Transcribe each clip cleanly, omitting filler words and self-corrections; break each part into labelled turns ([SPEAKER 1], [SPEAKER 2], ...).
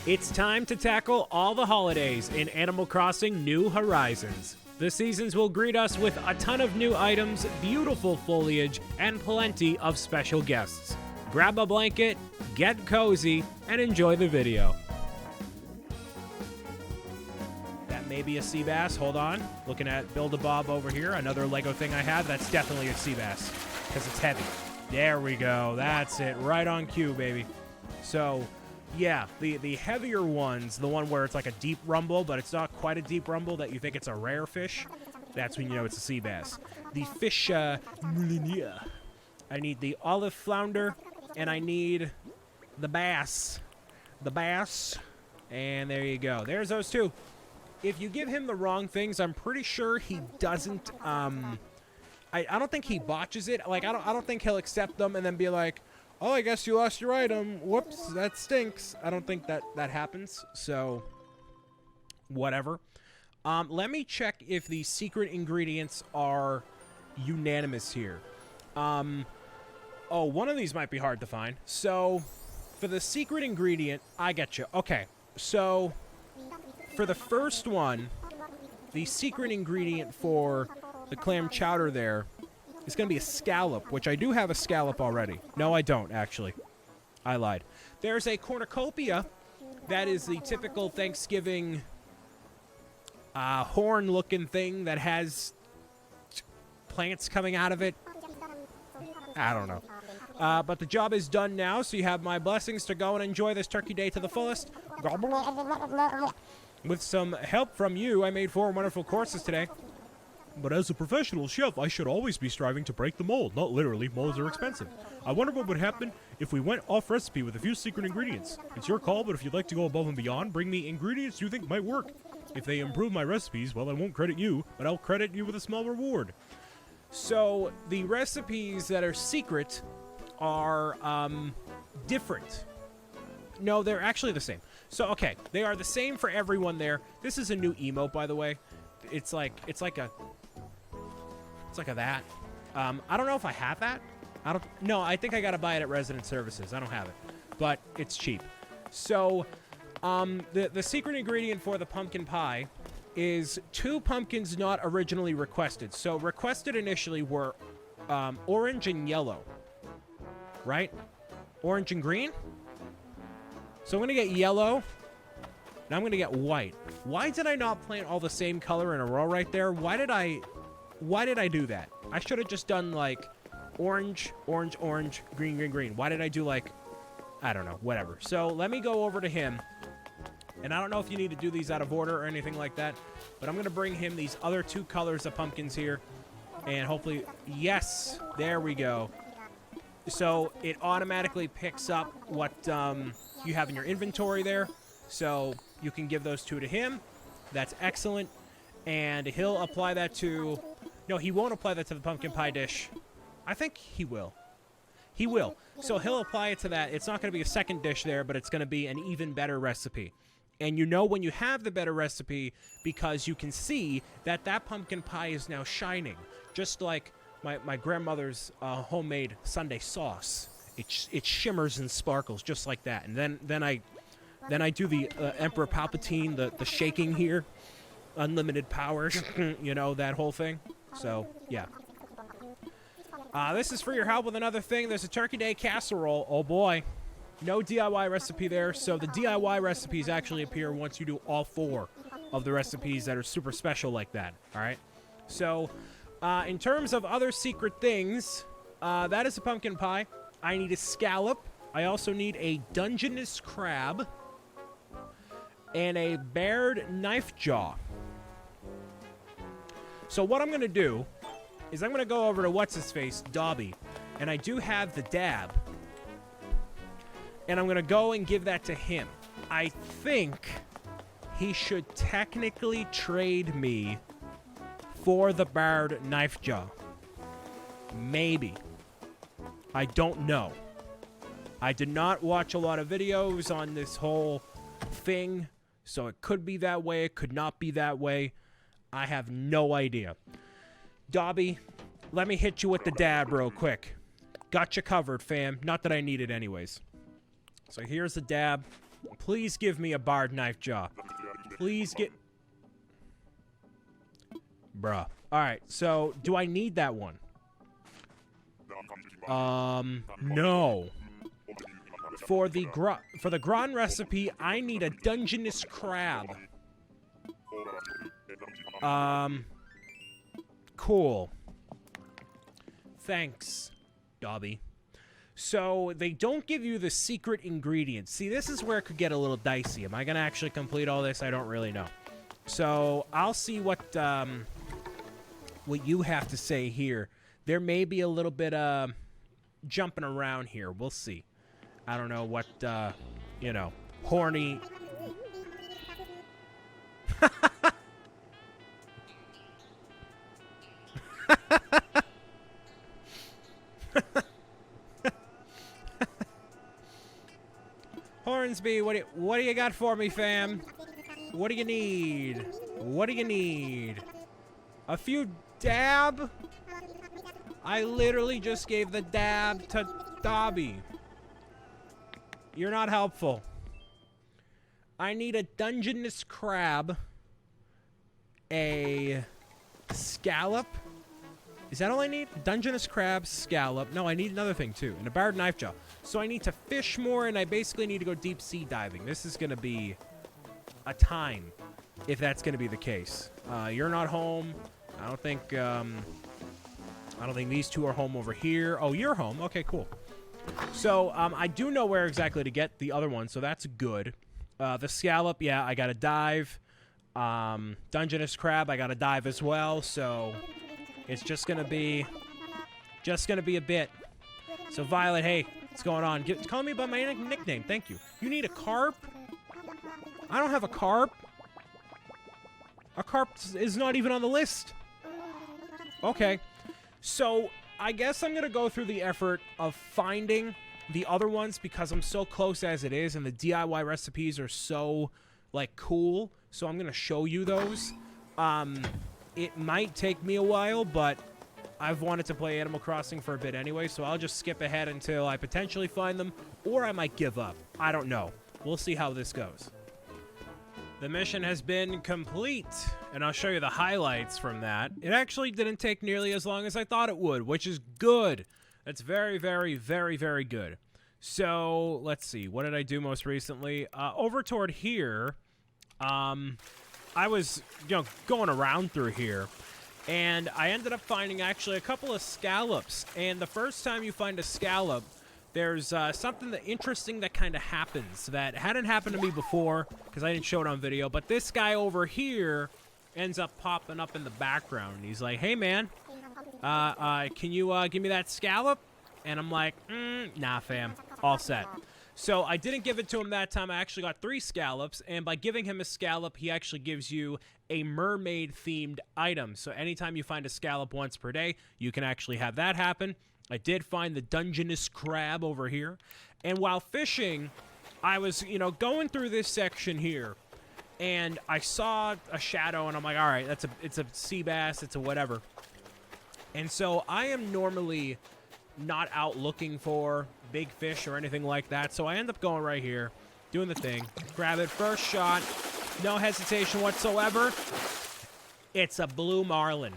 [SPEAKER 1] It's time to tackle all the holidays in Animal Crossing New Horizons. The seasons will greet us with a ton of new items, beautiful foliage, and plenty of special guests. Grab a blanket, get cozy, and enjoy the video. That may be a sea bass. Hold on. Looking at Build-A-Bob over here, another Lego thing I have. That's definitely a sea bass because it's heavy. There we go. That's it. Right on cue, baby. So, yeah, the heavier ones, the one where it's like a deep rumble, but it's not quite a deep rumble that you think it's a rare fish, that's when you know it's a sea bass. The fish, I need the olive flounder, and I need the bass. The bass, and there you go. There's those two. If you give him the wrong things, I'm pretty sure he doesn't, I don't think he botches it. Like, I don't think he'll accept them and then be like, oh, I guess you lost your item. Whoops, that stinks. I don't think that happens, so whatever. Let me check if the secret ingredients are unanimous here. Oh, one of these might be hard to find. So, for the secret ingredient, I get you. Okay, so for the first one, the secret ingredient for the clam chowder there, it's going to be a scallop, which I do have a scallop already. No, I don't, actually. I lied. There's a cornucopia. That is the typical Thanksgiving horn-looking thing that has plants coming out of it. I don't know. But the job is done now, so you have my blessings to go and enjoy this turkey day to the fullest. With some help from you, I made 4 wonderful courses today. But as a professional chef, I should always be striving to break the mold. Not literally, molds are expensive. I wonder what would happen if we went off recipe with a few secret ingredients. It's your call, but if you'd like to go above and beyond, bring me ingredients you think might work. If they improve my recipes, well, I won't credit you, but I'll credit you with a small reward. So, the recipes that are secret are, different. No, they're actually the same. So, okay, they are the same for everyone there. This is a new emote, by the way. It's like a that. I don't know if I have that. No, I think I gotta buy it at Resident Services. I don't have it, but it's cheap. So, the secret ingredient for the pumpkin pie is 2 pumpkins not originally requested. So requested initially were orange and yellow, right? Orange and green. So I'm gonna get yellow. Now I'm gonna get white. Why did I not plant all the same color in a row right there? Why did I do that? I should have just done like orange, orange, orange, green, green, green. Why did I do like, I don't know, whatever. So let me go over to him. And I don't know if you need to do these out of order or anything like that, but I'm gonna bring him these other 2 colors of pumpkins here. And hopefully, yes, there we go. So it automatically picks up what you have in your inventory there. So you can give those 2 to him. That's excellent. And he'll apply that to... No, he won't apply that to the pumpkin pie dish. I think he will. He will. So he'll apply it to that. It's not going to be a second dish there, but it's going to be an even better recipe. And you know when you have the better recipe because you can see that that pumpkin pie is now shining. Just like my grandmother's homemade Sunday sauce. It shimmers and sparkles just like that. And then I do the Emperor Palpatine, the shaking here. Unlimited power, you know, that whole thing. So, yeah. This is for your help with another thing. There's a Turkey Day casserole. Oh, boy. No DIY recipe there. So the DIY recipes actually appear once you do all 4 of the recipes that are super special like that. All right? So, in terms of other secret things, that is a pumpkin pie. I need a scallop. I also need a Dungeness crab. And a bared knife jaw. So what I'm going to do is I'm going to go over to What's-His-Face, Dobby, and I do have the dab. And I'm going to go and give that to him. I think he should technically trade me for the bared knife jaw. Maybe. I don't know. I did not watch a lot of videos on this whole thing, so it could be that way, it could not be that way. I have no idea. Dobby, let me hit you with the dab real quick. Got you covered, fam. Not that I need it anyways. So here's the dab. Please give me a barred knife jaw. Please get... Bruh. Alright, so do I need that one? No. For the Gran recipe, I need a Dungeness crab. Cool. Thanks, Dobby. So, they don't give you the secret ingredients. See, this is where it could get a little dicey. Am I going to actually complete all this? I don't really know. So, I'll see what you have to say here. There may be a little bit jumping around here. We'll see. I don't know what, you know, horny... Hornsby, what do you got for me, fam? What do you need? What do you need? A few dab? I literally just gave the dab to Dobby. You're not helpful. I need a Dungeness crab, a scallop. Is that all I need? Dungeness crab, scallop. No, I need another thing too, and a barred knife jaw. So I need to fish more, and I basically need to go deep sea diving. This is going to be a time, if that's going to be the case. You're not home. I don't think these two are home over here. Oh, you're home. Okay, cool. So I do know where exactly to get the other one, so that's good. The scallop, yeah, I got to dive. Dungeness crab, I got to dive as well. So it's just gonna be a bit. So Violet, hey, what's going on? Call me by my nickname. Thank you. You need a carp? I don't have a carp. A carp is not even on the list. Okay. So I guess I'm gonna go through the effort of finding the other ones because I'm so close as it is, and the DIY recipes are so like cool. So I'm gonna show you those. It might take me a while, but I've wanted to play Animal Crossing for a bit anyway, so I'll just skip ahead until I potentially find them, or I might give up. I don't know. We'll see how this goes. The mission has been complete, and I'll show you the highlights from that. It actually didn't take nearly as long as I thought it would, which is good. That's very, very, very, very good. So, let's see. What did I do most recently? Over toward here, I was, going around through here, and I ended up finding actually a couple of scallops. And the first time you find a scallop, there's something interesting that kind of happens that hadn't happened to me before because I didn't show it on video. But this guy over here ends up popping up in the background. And he's like, hey, man, can you give me that scallop? And I'm like, nah, fam, all set. So I didn't give it to him that time. I actually got 3 scallops, and by giving him a scallop, he actually gives you a mermaid-themed item. So anytime you find a scallop once per day, you can actually have that happen. I did find the Dungeness crab over here, and while fishing, I was, going through this section here, and I saw a shadow, and I'm like, all right, it's a sea bass, it's a whatever. And so I am normally not out looking for big fish or anything like that, so I end up going right here, doing the thing, grab it, first shot, no hesitation whatsoever. It's a blue marlin.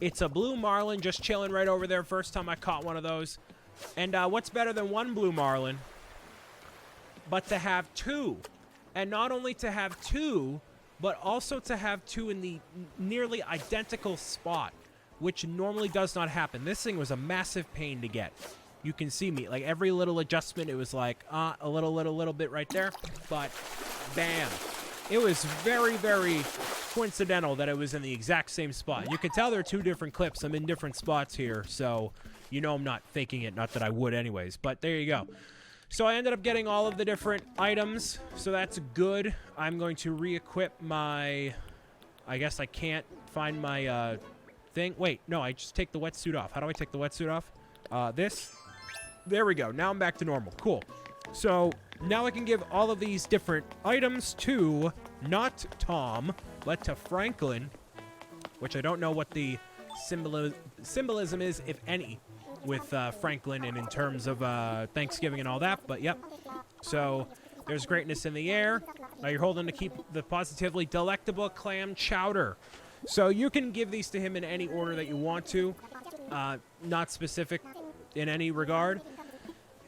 [SPEAKER 1] It's a blue marlin just chilling right over there. First time I caught one of those. And what's better than one blue marlin but to have 2? And not only to have 2, but also to have 2 in the nearly identical spot, which normally does not happen. This thing was a massive pain to get. You can see me, like every little adjustment, it was like a little bit right there, but bam. It was very, very coincidental that it was in the exact same spot. You can tell there are 2 different clips. I'm in different spots here, so I'm not faking it. Not that I would anyways, but there you go. So I ended up getting all of the different items, so that's good. I'm going to re-equip my... I guess I can't find my thing. Wait, no, I just take the wetsuit off. How do I take the wetsuit off? This. There we go. Now I'm back to normal. Cool. So now I can give all of these different items to not Tom, but to Franklin, which I don't know what the symbolism is, if any, with Franklin and in terms of Thanksgiving and all that. But yep. So there's greatness in the air. Now you're holding to keep the positively delectable clam chowder. So you can give these to him in any order that you want to, not specific in any regard.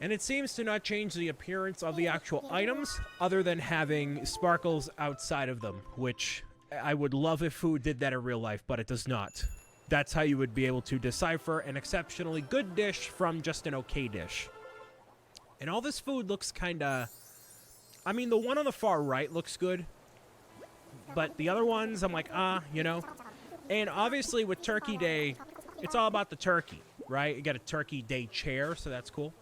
[SPEAKER 1] And it seems to not change the appearance of the actual items other than having sparkles outside of them, which I would love if food did that in real life, but it does not. That's how you would be able to decipher an exceptionally good dish from just an okay dish. And all this food looks kind of... I mean, the one on the far right looks good, but the other ones, I'm like, you know. And obviously with Turkey Day, it's all about the turkey, right? You get a Turkey Day chair, so that's cool.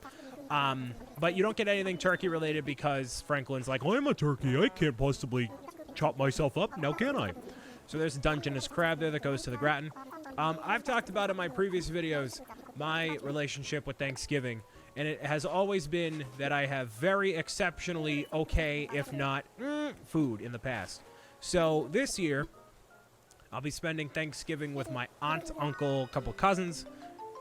[SPEAKER 1] But you don't get anything turkey related because Franklin's like, I'm a turkey. I can't possibly chop myself up. Now can I? So there's a Dungeness crab there that goes to the gratin. I've talked about in my previous videos my relationship with Thanksgiving, and it has always been that I have very exceptionally okay, if not food in the past. So this year, I'll be spending Thanksgiving with my aunt, uncle, a couple cousins,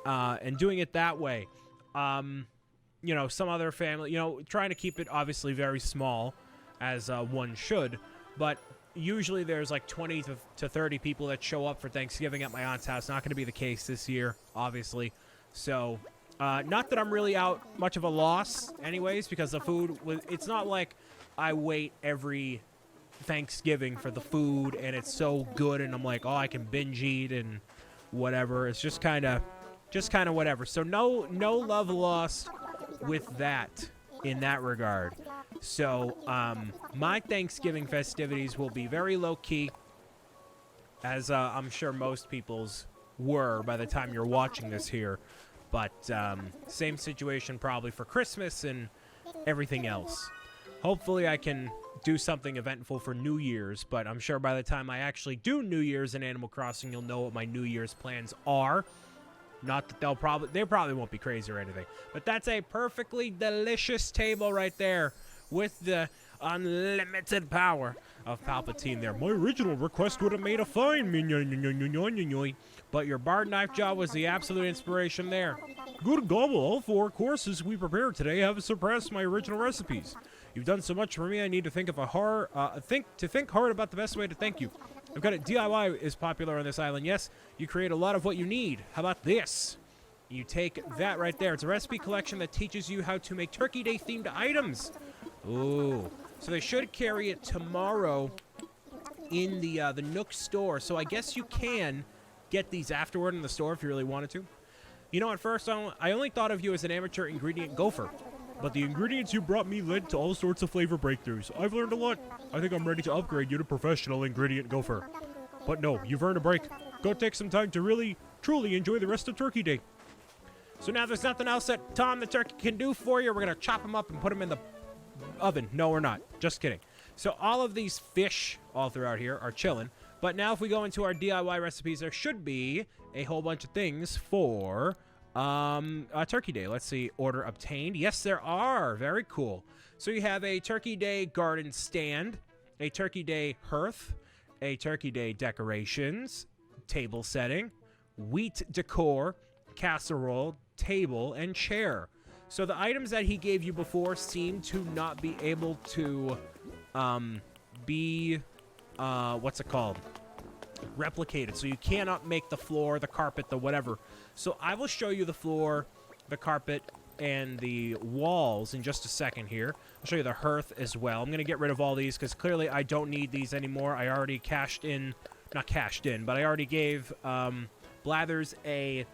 [SPEAKER 1] and doing it that way. You know, some other family, you know, trying to keep it obviously very small, as one should, but usually there's like 20 to 30 people that show up for Thanksgiving at my aunt's house. Not going to be the case this year, obviously. So, not that I'm really out much of a loss anyways, because the food, it's not like I wait every Thanksgiving for the food and it's so good and I'm like, oh, I can binge eat and whatever. It's just kind of whatever. So no love lost with that in that regard. So my Thanksgiving festivities will be very low-key, as I'm sure most people's were by the time you're watching this here. But same situation probably for Christmas and everything else. Hopefully I can do something eventful for New Year's, but I'm sure by the time I actually do New Year's in Animal Crossing, you'll know what my New Year's plans are. Not that they probably won't be crazy or anything. But that's a perfectly delicious table right there with the unlimited power of Palpatine there. My original request would have made a fine, but your bard knife job was the absolute inspiration there. Good gobble, all 4 courses we prepared today have surpassed my original recipes. You've done so much for me, I need to think hard about the best way to thank you. I've got it. DIY is popular on this island. Yes, you create a lot of what you need. How about this? You take that right there. It's a recipe collection that teaches you how to make Turkey Day themed items. Ooh. So they should carry it tomorrow in the Nook store. So I guess you can get these afterward in the store if you really wanted to. You know, at first I only thought of you as an amateur ingredient gopher. But the ingredients you brought me led to all sorts of flavor breakthroughs. I've learned a lot. I think I'm ready to upgrade you to professional ingredient gopher. But no, you've earned a break. Go take some time to really, truly enjoy the rest of Turkey Day. So now there's nothing else that Tom the Turkey can do for you. We're going to chop him up and put him in the oven. No, we're not. Just kidding. So all of these fish all throughout here are chilling. But now if we go into our DIY recipes, there should be a whole bunch of things for... Turkey Day. Let's see. Order obtained. Yes, there are. Very cool. So you have a Turkey Day garden stand, a Turkey Day hearth, a Turkey Day decorations, table setting, wheat decor, casserole, table, and chair. So the items that he gave you before seem to not be able to, what's it called? Replicated. So you cannot make the floor, the carpet, the whatever. So I will show you the floor, the carpet, and the walls in just a second here. I'll show you the hearth as well. I'm going to get rid of all these because clearly I don't need these anymore. I already not cashed in, but I already gave Blathers a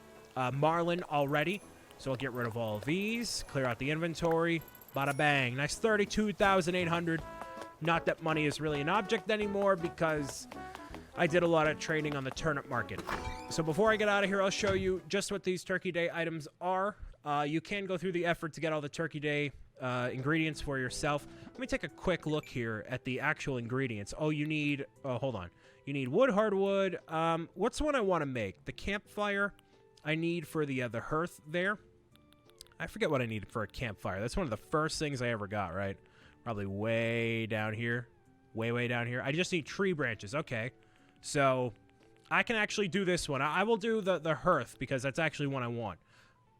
[SPEAKER 1] Marlin already. So I'll get rid of all of these, clear out the inventory. Bada bang. Nice 32,800. Not that money is really an object anymore because I did a lot of trading on the turnip market. So before I get out of here, I'll show you just what these Turkey Day items are. You can go through the effort to get all the Turkey Day ingredients for yourself. Let me take a quick look here at the actual ingredients. Oh, you need... Oh, hold on. You need wood, hardwood. What's the one I want to make? The campfire I need for the hearth there. I forget what I needed for a campfire. That's one of the first things I ever got, right? Probably way down here. Way down here. I just need tree branches. Okay. So I can actually do this one. I will do the hearth because that's actually one I want.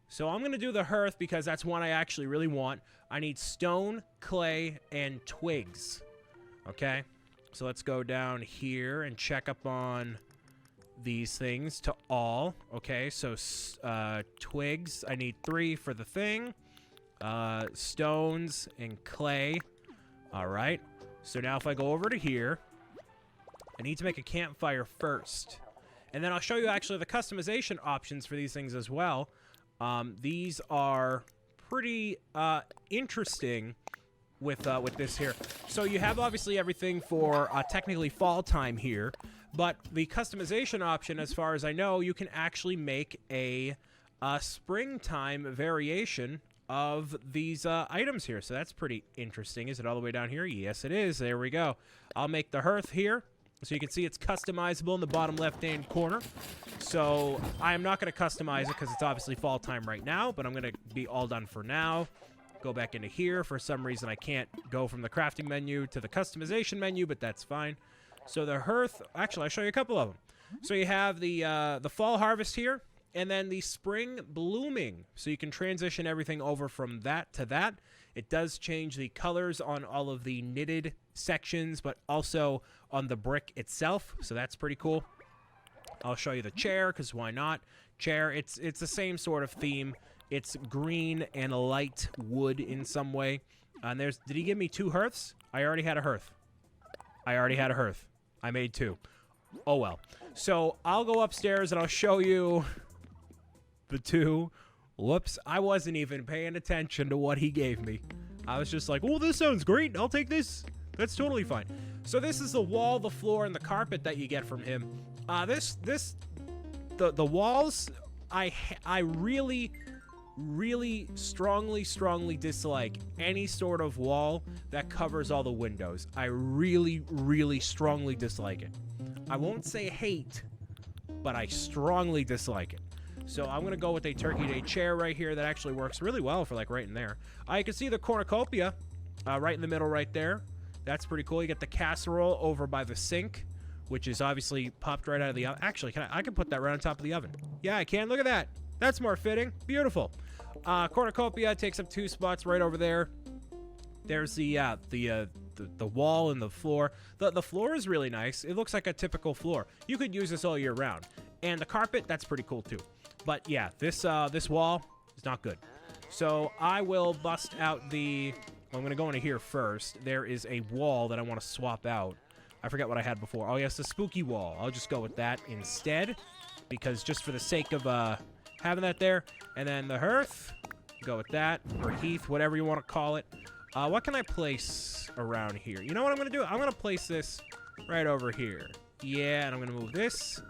[SPEAKER 1] So I'm going to do the hearth because that's one I actually really want. I need stone, clay, and twigs. Okay? So let's go down here and check up on these things to all. Okay, so twigs. I need 3 for the thing. Stones and clay. All right. So now if I go over to here, I need to make a campfire first. And then I'll show you actually the customization options for these things as well. These are pretty interesting with this here. So you have obviously everything for technically fall time here, but the customization option, as far as I know, you can actually make a springtime variation of these items here. So that's pretty interesting. Is it all the way down here? Yes, it is. There we go. I'll make the hearth here. So you can see it's customizable in the bottom left-hand corner. So I'm not going to customize it because it's obviously fall time right now, but I'm going to be all done for now. Go back into here. For some reason, I can't go from the crafting menu to the customization menu, but that's fine. So the hearth, actually, I'll show you a couple of them. So you have the fall harvest here, and then the spring blooming. So you can transition everything over from that to that. It does change the colors on all of the knitted sections, but also on the brick itself. So that's pretty cool. I'll show you the chair, because why not? Chair, it's the same sort of theme. It's green and a light wood in some way. And did he give me 2 hearths? I already had a hearth. I made 2. Oh, well. So I'll go upstairs and I'll show you the 2. Whoops, I wasn't even paying attention to what he gave me. I was just like, oh, this sounds great. I'll take this. That's totally fine. So this is the wall, the floor, and the carpet that you get from him. The walls, I really strongly dislike any sort of wall that covers all the windows. I really strongly dislike it. I won't say hate, but I strongly dislike it. So I'm going to go with a Turkey Day chair right here that actually works really well for like right in there. You can see the cornucopia right in the middle right there. That's pretty cool. You get the casserole over by the sink, which is obviously popped right out of the oven. Actually, I can put that right on top of the oven. Yeah, I can. Look at that. That's more fitting. Beautiful. Cornucopia takes up 2 spots right over there. There's the wall and the floor. The floor is really nice. It looks like a typical floor. You could use this all year round. And the carpet, that's pretty cool too. But yeah, this wall is not good. So I will bust out I'm going to go into here first. There is a wall that I want to swap out. I forget what I had before. Oh, yes, the spooky wall. I'll just go with that instead, because just for the sake of having that there. And then the hearth, go with that, or heath, whatever you want to call it. What can I place around here? You know what I'm going to do? I'm going to place this right over here. Yeah, and I'm going to move this.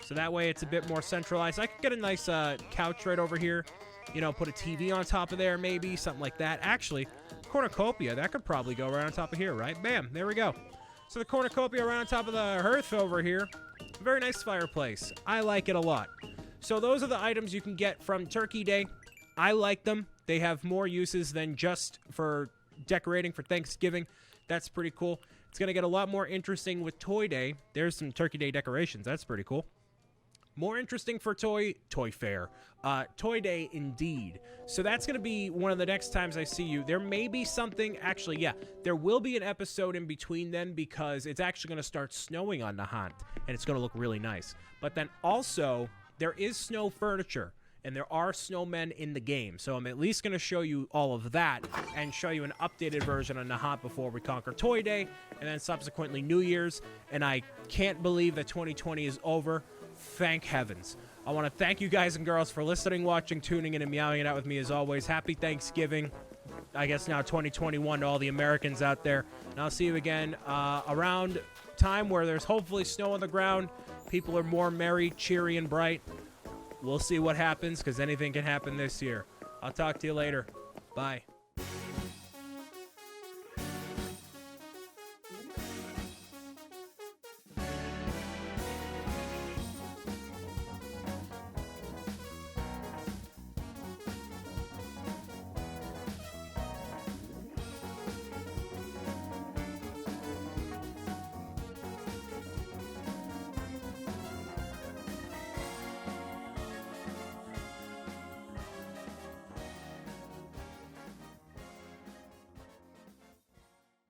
[SPEAKER 1] So that way it's a bit more centralized. I could get a nice couch right over here. You know, put a TV on top of there, maybe, something like that. Actually, cornucopia, that could probably go right on top of here, right? Bam, there we go. So the cornucopia right on top of the hearth over here. Very nice fireplace. I like it a lot. So those are the items you can get from Turkey Day. I like them. They have more uses than just for decorating for Thanksgiving. That's pretty cool. It's going to get a lot more interesting with Toy Day. There's some Turkey Day decorations. That's pretty cool. More interesting for Toy Fair. Toy Day, indeed. So that's going to be one of the next times I see you. There may be something, actually, yeah, there will be an episode in between then, because it's actually going to start snowing on Nahant, and it's going to look really nice. But then also, there is snow furniture, and there are snowmen in the game. So I'm at least going to show you all of that, and show you an updated version of Nahant before we conquer Toy Day, and then subsequently New Year's. And I can't believe that 2020 is over. Thank heavens. I want to thank you guys and girls for listening, watching, tuning in, and meowing it out with me as always. Happy Thanksgiving. I guess now 2021 to all the Americans out there. And I'll see you again around time where there's hopefully snow on the ground. People are more merry, cheery, and bright. We'll see what happens, because anything can happen this year. I'll talk to you later. Bye.